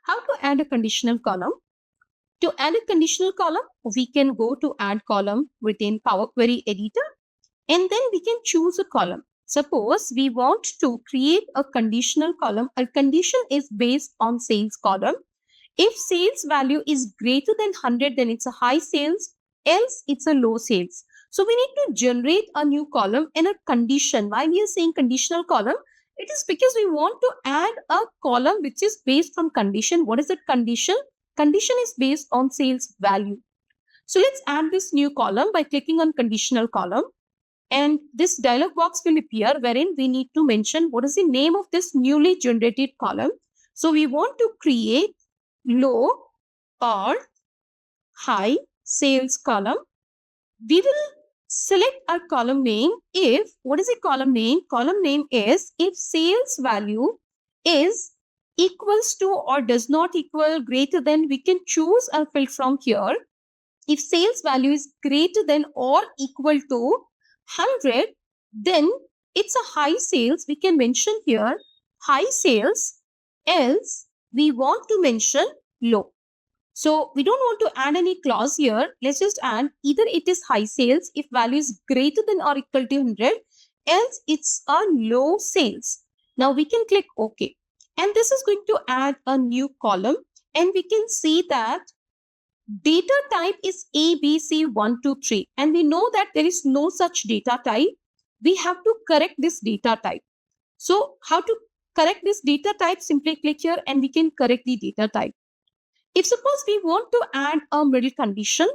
How to add a conditional column? To add a conditional column, we can go to add column within Power Query editor, and then we can choose a column. Suppose we want to create a conditional column. A condition is based on sales column. If sales value is greater than 100, then it's a high sales, else it's a low sales. So we need to generate a new column and a condition. Why we are saying conditional column? It is because we want to add a column which is based on condition. What is the condition? Condition is based on sales value. So let's add this new column by clicking on conditional column. And this dialog box will appear wherein we need to mention what is the name of this newly generated column. So we want to create low or high sales column. We will select our column name if, what is the column name? Column name is if sales value is equals to or does not equal greater than, we can choose our field from here. If sales value is greater than or equal to 100, then it's a high sales. We can mention here high sales, else we want to mention low. So we don't want to add any clause here. Let's just add either it is high sales if value is greater than or equal to 100, else it's a low sales. Now we can click OK. And this is going to add a new column. And we can see that data type is ABC123. And we know that there is no such data type. We have to correct this data type. So how to correct this data type? Simply click here and we can correct the data type. If suppose we want to add a middle condition,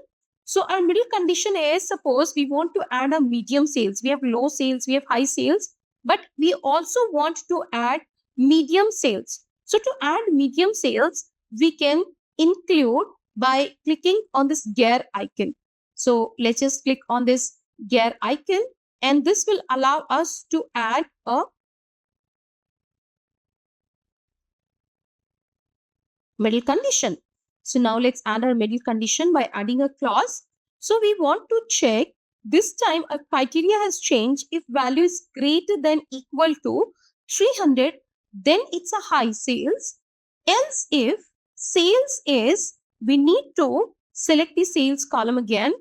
so our middle condition is, suppose we want to add a medium sales. We have low sales, we have high sales, but we also want to add medium sales. So to add medium sales, we can include by clicking on this gear icon. So let's just click on this gear icon, and this will allow us to add a middle condition. So now let's add our middle condition by adding a clause. So we want to check, this time a criteria has changed. If value is greater than equal to 300, then it's a high sales. Else if sales is, we need to select the sales column again.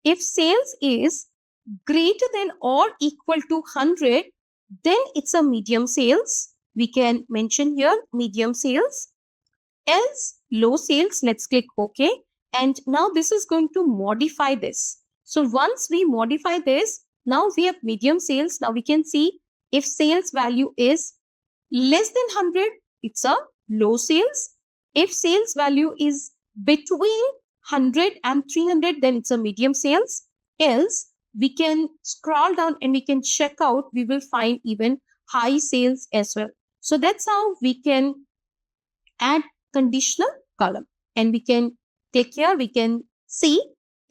If sales is greater than or equal to 100, then it's a medium sales. We can mention here medium sales. Else low sales, let's click OK. And now this is going to modify this. So once we modify this, now we have medium sales. Now we can see if sales value is less than 100, it's a low sales. If sales value is between 100 and 300, then it's a medium sales. Else we can scroll down and we can check out, we will find even high sales as well. So that's how we can add conditional column. And we can click here, we can see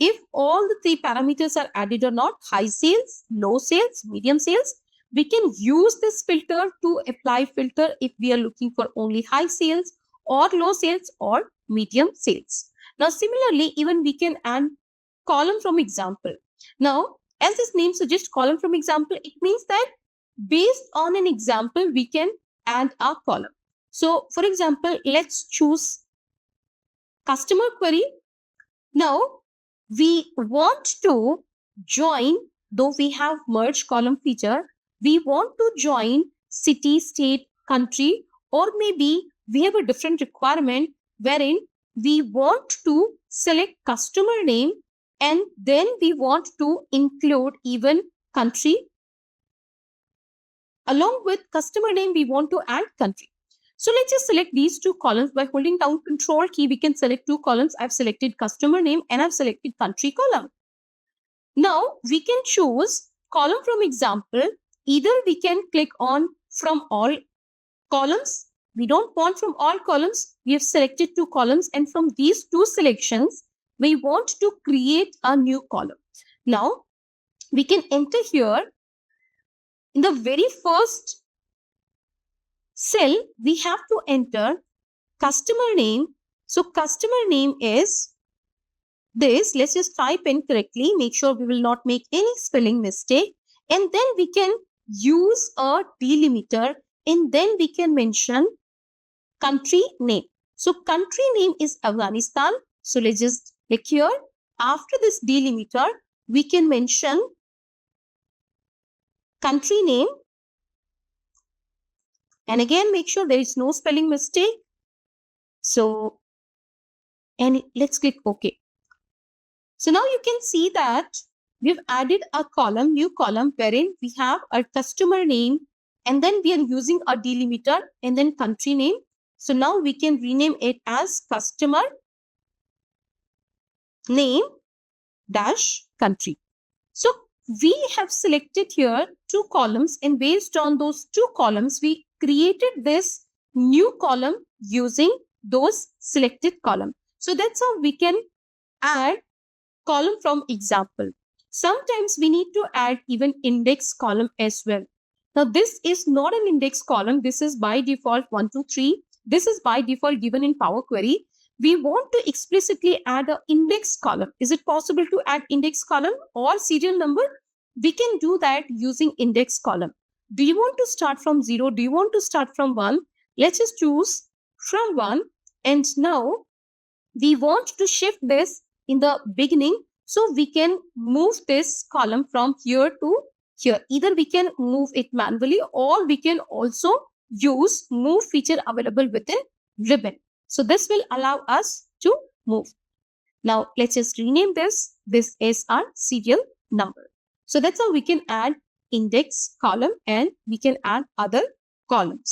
if all the three parameters are added or not, high sales, low sales, medium sales. We can use this filter to apply filter if we are looking for only high sales or low sales or medium sales. Now similarly, even we can add column from example. Now as this name suggests, column from example, it means that based on an example, we can add a column. So for example, let's choose customer query. Now we want to join, though we have merge column feature, we want to join city, state, country, or maybe we have a different requirement wherein we want to select customer name and then we want to include even country. Along with customer name, we want to add country. So let's just select these two columns. By holding down Control key, we can select two columns. I've selected customer name and I've selected country column. Now we can choose column from example. Either we can click on from all columns. We don't want from all columns. We have selected two columns, and from these two selections, we want to create a new column. Now we can enter here in the very first cell, we have to enter customer name. So customer name is this. Let's just type in correctly. Make sure we will not make any spelling mistake. And then we can use a delimiter and then we can mention country name. So country name is Afghanistan. So let's just click here. After this delimiter, we can mention country name. And again, make sure there is no spelling mistake. So, and let's click OK. So now you can see that we've added a column, new column, wherein we have a customer name, and then we are using a delimiter and then country name. So now we can rename it as customer name dash country. So we have selected here two columns, and based on those two columns, we created this new column using those selected column. So that's how we can add column from example. Sometimes we need to add even index column as well. Now this is not an index column. This is by default 1, 2, 3. This is by default given in Power Query. We want to explicitly add an index column. Is it possible to add index column or serial number? We can do that using index column. Do you want to start from 0? Do you want to start from 1? Let's just choose from 1. And now we want to shift this in the beginning, so we can move this column from here to here. Either we can move it manually, or we can also use move feature available within ribbon. So this will allow us to move. Now let's just rename this. This is our serial number. So that's how we can add index column, and we can add other columns.